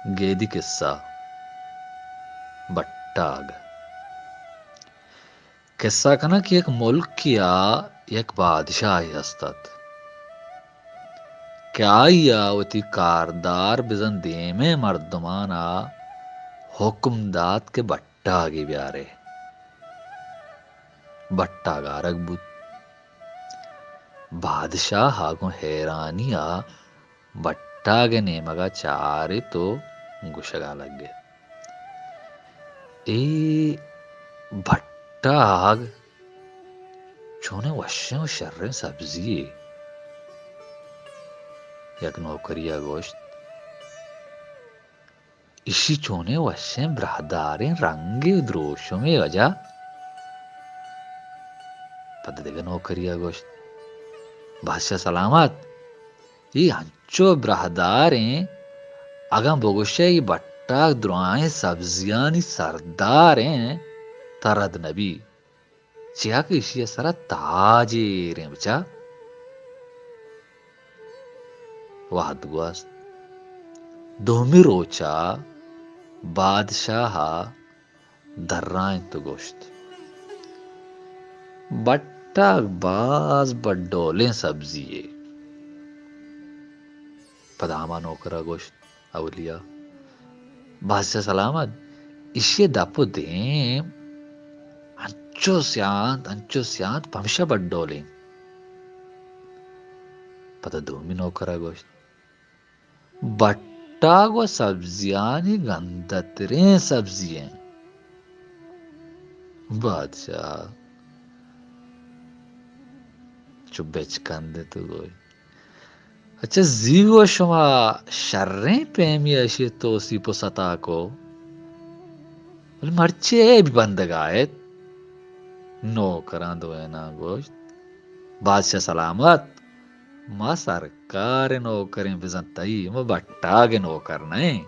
گیدی قصہ بٹاگ قصہ کنا کہ ایک ملک کیا یک بادشاہی ہستت کیا یا وتی کاردار بزن دیمے مردمانا حکم داد کے بٹاگی بیارے بٹاگارک بود بادشاہ ہاگو حیرانیا بٹاگے نیمگا چاری تو گشگا لگے ای بٹاگ چونے وشیں و شریں سبزی یک نوکریا گوشت اسی چونے وشیں برہداریں رنگی دروشوں میں وجہ پتہ دیگه نوکریا گوشت بادشاہ سلامت یہ انچو برہداریں اگم بگوشے یہ بٹاگ دروائیں سبزیانی سرداریں ترد نبی چیا کہ اسی سرا تاجیریں بچا وحد گوست دومی روچا بادشاہ درائیں تو گوشت بٹاگ باز بڈولیں سبزی پداما نوکرا گوشت اولیا بادشاہ سلامت اسی دپو دیم انچو سیانت پمشا بڈولیں پتہ دومی نوکرا گوشت بٹاگ و سبزیانی گندترین سبزی ہیں بادشاہ چو بچکندے تو گوشت اچھا زیگو شما شریں پیمی اشی توسی پو ستا کو بلی مرچے بھی بندگایت نوکران دوینا گوشت بادشاہ سلامت ما سرکار نوکریں بزن تئی ما بٹاگ نوکر نہیں